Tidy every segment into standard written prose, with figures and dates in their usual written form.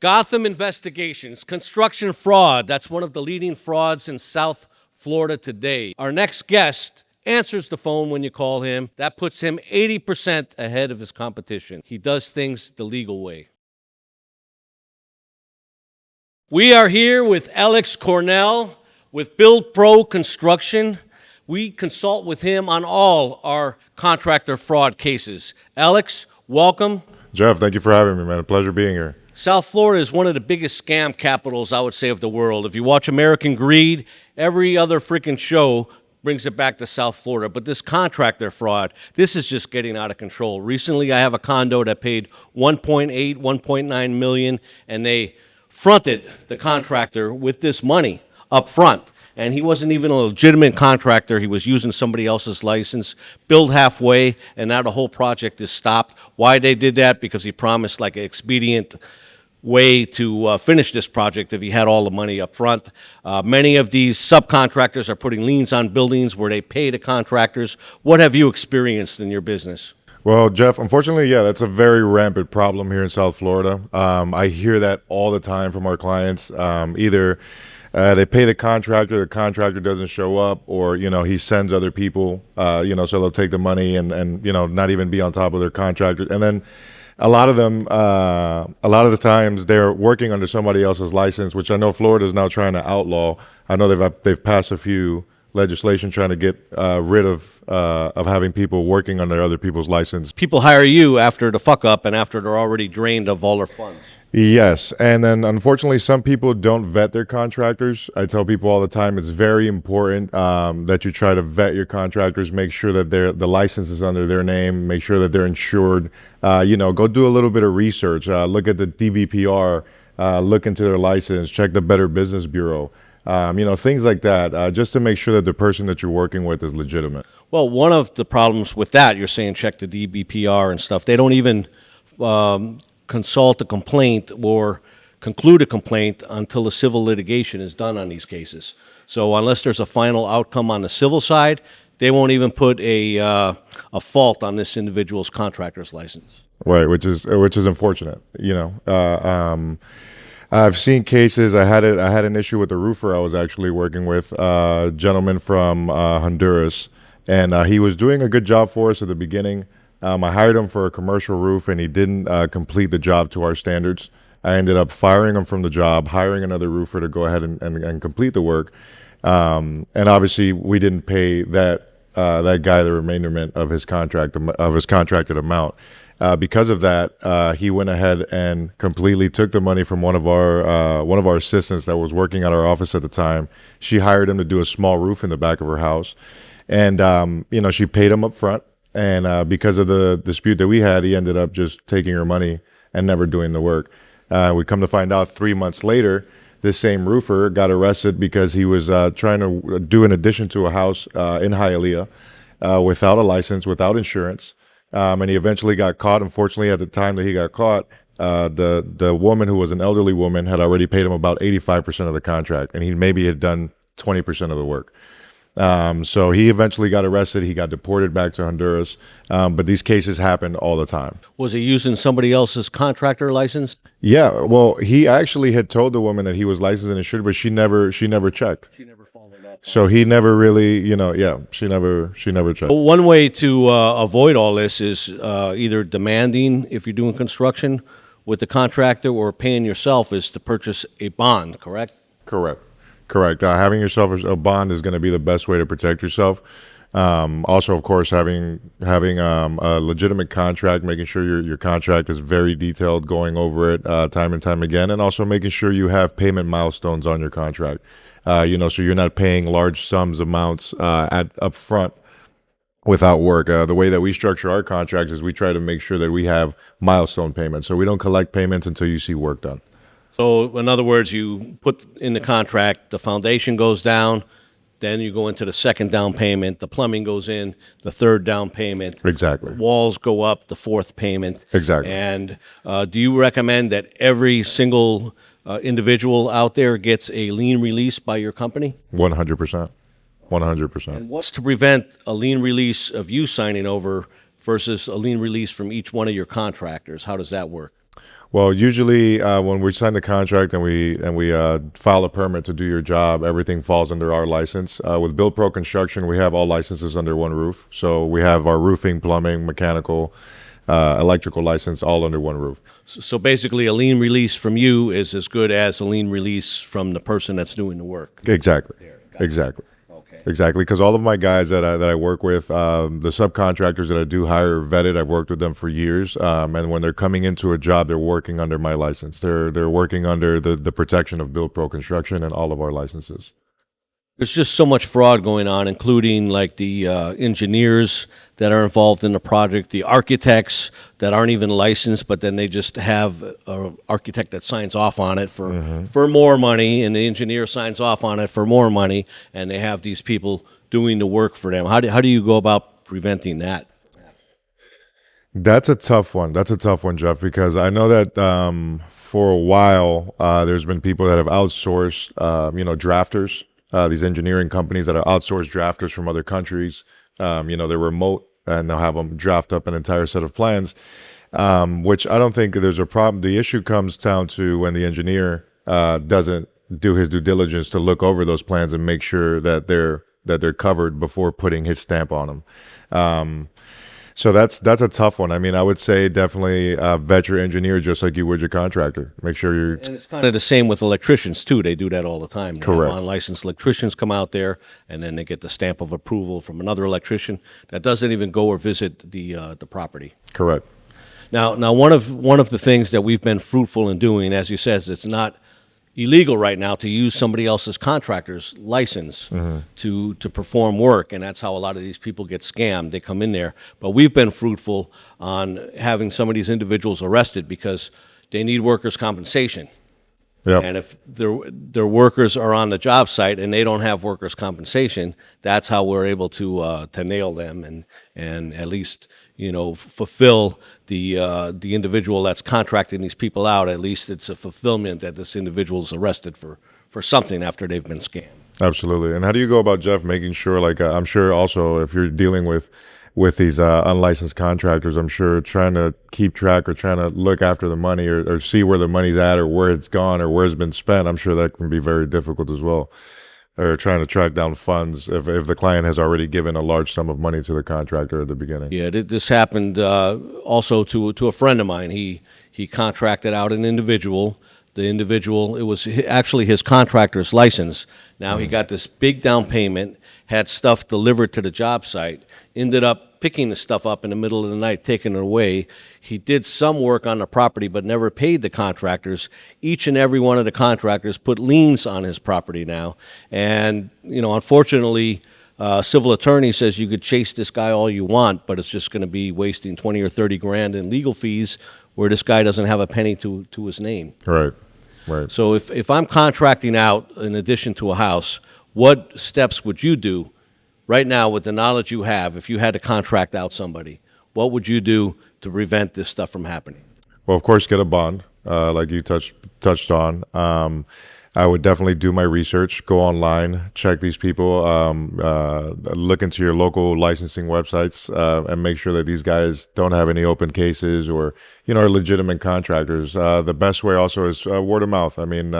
Gotham Investigations, construction fraud. That's one of the leading frauds in South Florida today. Our next guest answers the phone when you call him. That puts him 80% ahead of his competition. He does things the legal way. We are here with Alex Cornel with Build Pro Construction. We consult with him on all our contractor fraud cases. Alex, welcome. Jeff, thank you for having me, man. A pleasure being here. South Florida is one of the biggest scam capitals, I would say, of the world. If you watch American Greed, every other freaking show brings it back to South Florida. But this contractor fraud, this is just getting out of control. Recently, I have a condo that paid $1.8, $1.9 million, and they fronted the contractor with this money up front. And he wasn't even a legitimate contractor. He was using somebody else's license, billed halfway, and now the whole project is stopped. Why they did that? Because he promised like an expedient way to finish this project if he had all the money up front. Many of these subcontractors are putting liens on buildings where they pay the contractors. What have you experienced in your business? Well, Jeff, unfortunately, yeah, that's a very rampant problem here in South Florida. I hear that all the time from our clients. Either they pay the contractor doesn't show up, or, he sends other people, so they'll take the money and not even be on top of their contractor. And then a lot of them, a lot of the times they're working under somebody else's license, which I know Florida is now trying to outlaw. I know they've passed a few legislation trying to get rid of having people working under other people's license. People hire you after the fuck up and after they're already drained of all their funds. Yes, and then unfortunately some people don't vet their contractors. I tell people all the time it's very important that you try to vet your contractors, make sure that the license is under their name, make sure that they're insured. Go do a little bit of research, look at the DBPR, look into their license, check the Better Business Bureau, things like that, just to make sure that the person that you're working with is legitimate. Well, one of the problems with that, you're saying check the DBPR and stuff, they don't even consult a complaint or conclude a complaint until the civil litigation is done on these cases. So unless there's a final outcome on the civil side, they won't even put a fault on this individual's contractor's license. Right, which is unfortunate. I've seen cases. I had an issue with a roofer I was actually working with, a gentleman from Honduras, and he was doing a good job for us at the beginning. I hired him for a commercial roof, and he didn't complete the job to our standards. I ended up firing him from the job, hiring another roofer to go ahead and complete the work. And obviously, we didn't pay that guy the remainderment of his contracted amount. Because of that, he went ahead and completely took the money from one of our assistants that was working at our office at the time. She hired him to do a small roof in the back of her house, and she paid him up front. And because of the dispute that we had, he ended up just taking her money and never doing the work. We come to find out 3 months later, this same roofer got arrested because he was trying to do an addition to a house in Hialeah without a license, without insurance. And he eventually got caught. Unfortunately, at the time that he got caught, the woman, who was an elderly woman, had already paid him about 85% of the contract, and he maybe had done 20% of the work. So he eventually got arrested. He got deported back to Honduras. But these cases happen all the time. Was he using somebody else's contractor license? Yeah. Well, he actually had told the woman that he was licensed and insured, but she never checked. She never followed up. So he never really, she never checked. Well, one way to avoid all this is either demanding, if you're doing construction with the contractor, or paying yourself, is to purchase a bond, correct? Correct. Having yourself a bond is going to be the best way to protect yourself. Also, of course, having a legitimate contract, making sure your contract is very detailed, going over it time and time again, and also making sure you have payment milestones on your contract. So you're not paying large amounts up front without work. The way that we structure our contracts is we try to make sure that we have milestone payments. So we don't collect payments until you see work done. So in other words, you put in the contract, the foundation goes down, then you go into the second down payment, the plumbing goes in, the third down payment. Exactly. Walls go up, the fourth payment. Exactly. And do you recommend that every single individual out there gets a lien release by your company? 100%. 100%. And what's to prevent a lien release of you signing over versus a lien release from each one of your contractors? How does that work? Well, usually when we sign the contract and we file a permit to do your job, everything falls under our license. With Build Pro Construction, we have all licenses under one roof. So we have our roofing, plumbing, mechanical, electrical license all under one roof. So basically, a lien release from you is as good as a lien release from the person that's doing the work. Exactly. Got it. Exactly. Okay. Exactly, because all of my guys that I work with, the subcontractors that I do hire vetted, I've worked with them for years, and when they're coming into a job, they're working under my license. They're working under the protection of Build Pro Construction and all of our licenses. There's just so much fraud going on, including like the engineers that are involved in the project, the architects that aren't even licensed, but then they just have an architect that signs off on it for more money, and the engineer signs off on it for more money, and they have these people doing the work for them. How do you go about preventing that? That's a tough one. That's a tough one, Jeff, because I know that for a while there's been people that have outsourced, drafters. These engineering companies that are outsourced drafters from other countries, they're remote and they'll have them draft up an entire set of plans, which I don't think there's a problem. The issue comes down to when the engineer doesn't do his due diligence to look over those plans and make sure that they're covered before putting his stamp on them. So that's a tough one. I mean, I would say definitely vet your engineer just like you would your contractor. Make sure you're... And it's kind of the same with electricians, too. They do that all the time. Correct. Unlicensed electricians come out there, and then they get the stamp of approval from another electrician that doesn't even go or visit the property. Correct. Now, one of the things that we've been fruitful in doing, as you said, is it's not illegal right now to use somebody else's contractor's license to perform work, and that's how a lot of these people get scammed. They come in there, but we've been fruitful on having some of these individuals arrested because they need workers' compensation. Yep. And if their workers are on the job site and they don't have workers' compensation, that's how we're able to nail them and at least fulfill the individual that's contracting these people out. At least it's a fulfillment that this individual is arrested for something after they've been scammed. Absolutely. And how do you go about, Jeff, making sure, I'm sure also if you're dealing with these unlicensed contractors, I'm sure trying to keep track or trying to look after the money or see where the money's at or where it's gone or where it's been spent, I'm sure that can be very difficult as well. Or trying to track down funds if the client has already given a large sum of money to the contractor at the beginning. Yeah, this happened also to a friend of mine. He contracted out an individual. The individual, it was actually his contractor's license. Now he got this big down payment, had stuff delivered to the job site, ended up picking the stuff up in the middle of the night, taking it away. He did some work on the property but never paid the contractors. Each and every one of the contractors put liens on his property now. And, unfortunately, civil attorney says you could chase this guy all you want, but it's just going to be wasting 20 or 30 grand in legal fees where this guy doesn't have a penny to his name. Right. So if I'm contracting out in addition to a house, what steps would you do right now with the knowledge you have? If you had to contract out somebody, what would you do to prevent this stuff from happening? Well, of course, get a bond, like you touched on. I would definitely do my research, go online, check these people, look into your local licensing websites, and make sure that these guys don't have any open cases or, are legitimate contractors. The best way also is word of mouth. I mean,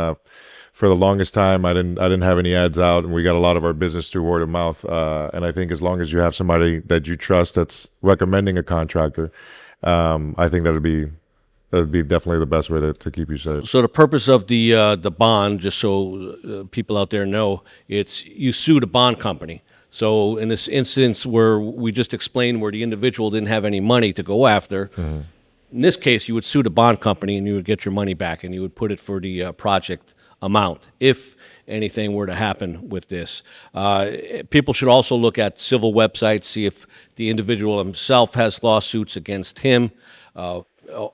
for the longest time, I didn't have any ads out, and we got a lot of our business through word of mouth. And I think as long as you have somebody that you trust that's recommending a contractor, I think that'd be definitely the best way to keep you safe. So the purpose of the bond, just so people out there know, it's you sue the bond company. So in this instance where we just explained where the individual didn't have any money to go after, in this case you would sue the bond company and you would get your money back and you would put it for the project amount if anything were to happen with this. People should also look at civil websites, see if the individual himself has lawsuits against him.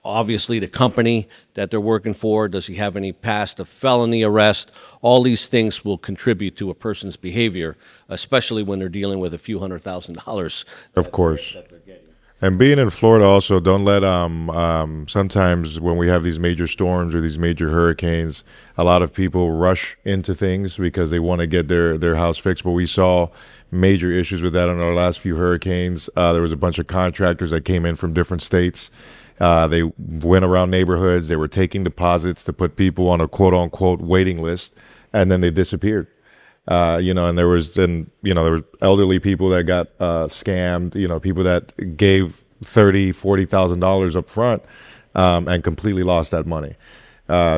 Obviously, the company that they're working for, does he have any past of felony arrest? All these things will contribute to a person's behavior, especially when they're dealing with a few $100,000. Of course. That they're getting. And being in Florida also, don't let, sometimes when we have these major storms or these major hurricanes, a lot of people rush into things because they want to get their house fixed. But we saw major issues with that on our last few hurricanes. There was a bunch of contractors that came in from different states They went around neighborhoods. They were taking deposits to put people on a quote unquote waiting list, and then they disappeared. And there was elderly people that got scammed, people that gave $30,000-$40,000 up front and completely lost that money.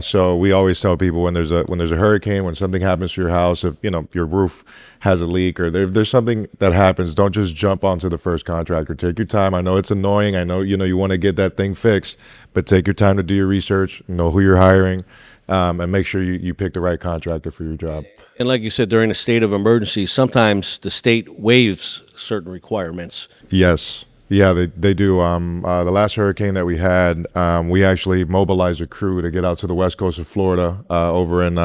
So we always tell people when there's a hurricane, when something happens to your house, if your roof has a leak or there's something that happens, don't just jump onto the first contractor. Take your time. I know it's annoying. I know you want to get that thing fixed, but take your time to do your research, know who you're hiring, and make sure you pick the right contractor for your job. And like you said, during a state of emergency, sometimes the state waives certain requirements. Yes. Yeah, they do. The last hurricane that we had, we actually mobilized a crew to get out to the west coast of Florida, over in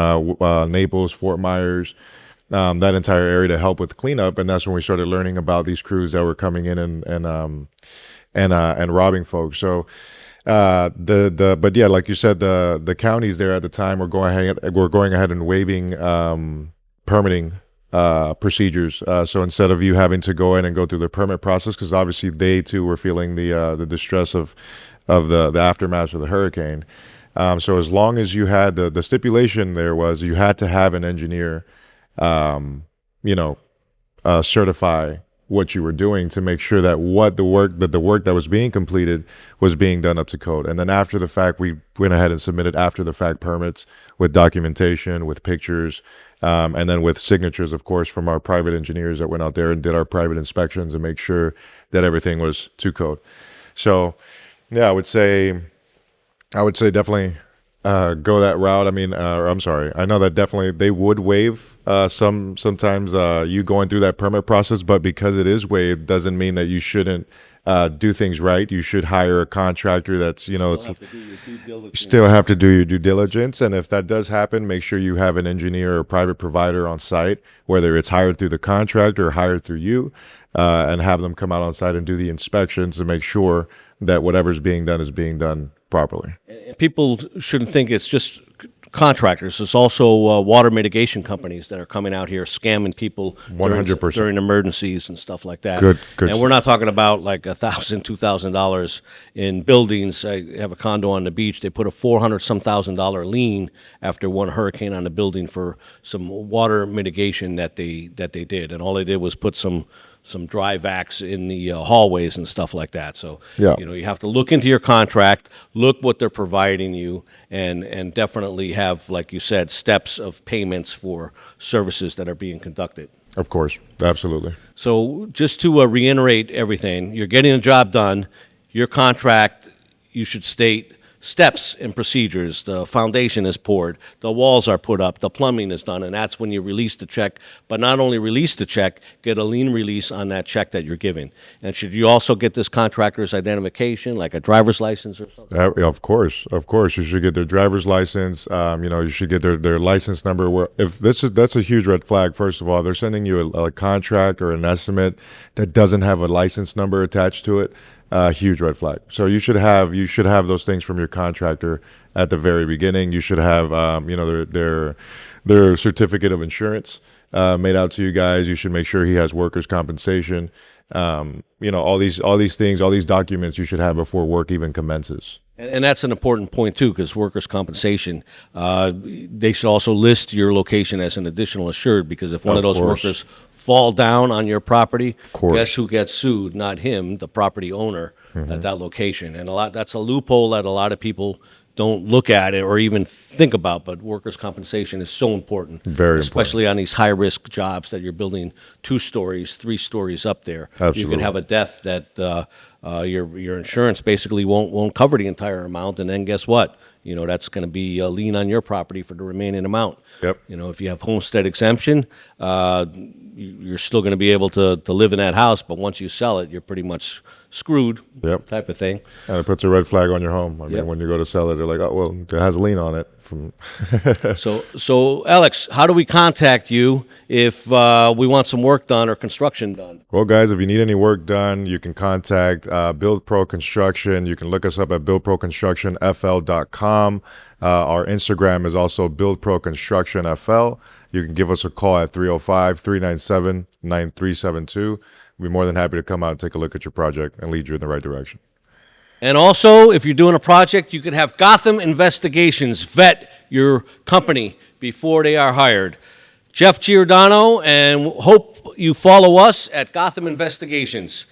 Naples, Fort Myers, that entire area to help with cleanup. And that's when we started learning about these crews that were coming in and robbing folks. So but yeah, like you said, the counties there at the time were going ahead and waiving permitting procedures. So instead of you having to go in and go through the permit process, because obviously they too were feeling the distress of the aftermath of the hurricane. So as long as you had the stipulation there was you had to have an engineer, certify what you were doing to make sure that the work that was being completed was being done up to code. And then after the fact, we went ahead and submitted after the fact permits with documentation, with pictures, and then with signatures, of course, from our private engineers that went out there and did our private inspections and make sure that everything was to code. So, yeah, I would say definitely go that route. I mean, I'm sorry. I know that definitely they would waive sometimes you going through that permit process, but because it is waived doesn't mean that you shouldn't do things right. You should hire a contractor that's, still have to do your due diligence. And if that does happen, make sure you have an engineer or private provider on site, whether it's hired through the contractor or hired through you, and have them come out on site and do the inspections to make sure that whatever's being done is being done properly. People shouldn't think it's just contractors. There's also water mitigation companies that are coming out here scamming people 100%. during emergencies and stuff like that. Good. And we're not talking about like $1,000, $2,000 in buildings. I have a condo on the beach. They put a $400,000 lien after one hurricane on the building for some water mitigation that they did, and all they did was put some dry vacs in the hallways and stuff like that. So, yeah. You have to look into your contract, look what they're providing you, and definitely have, like you said, steps of payments for services that are being conducted. Of course. Absolutely. So just to reiterate everything, you're getting a job done. Your contract, you should state steps and procedures. The foundation is poured, the walls are put up, the plumbing is done, and that's when you release the check. But not only release the check, get a lien release on that check that you're giving. And should you also get this contractor's identification, like a driver's license or something? Of course, you should get their driver's license. You should get their license number. That's a huge red flag. First of all, they're sending you a contract or an estimate that doesn't have a license number attached to it. Huge red flag. So you should have those things from your contractor at the very beginning. You should have their certificate of insurance made out to you guys. You should make sure he has workers' compensation. All these things, all these documents you should have before work even commences. And that's an important point, too, because workers' compensation, they should also list your location as an additional assured, because if one of those workers fall down on your property, guess who gets sued? Not him, the property owner at that location. And that's a loophole that a lot of people don't look at it or even think about, but workers' compensation is so important. Very especially important. On these high-risk jobs that you're building 2 stories, 3 stories up there. Absolutely. You can have a death that your insurance basically won't cover the entire amount, and then guess what? That's going to be a lien on your property for the remaining amount. Yep. If you have homestead exemption, you're still going to be able to live in that house, but once you sell it, you're pretty much screwed. Yep. Type of thing. And it puts a red flag on your home. I mean, when you go to sell it, they're like, oh, well, it has a lien on it. So Alex, how do we contact you if we want some work done or construction done? Well, guys, if you need any work done, you can contact Build Pro Construction. You can look us up at buildproconstructionfl.com. Our Instagram is also Build Pro Construction FL. You can give us a call at 305-397-9372. We'd be more than happy to come out and take a look at your project and lead you in the right direction. And also, if you're doing a project, you could have Gotham Investigations vet your company before they are hired. Jeff Giordano, and hope you follow us at Gotham Investigations.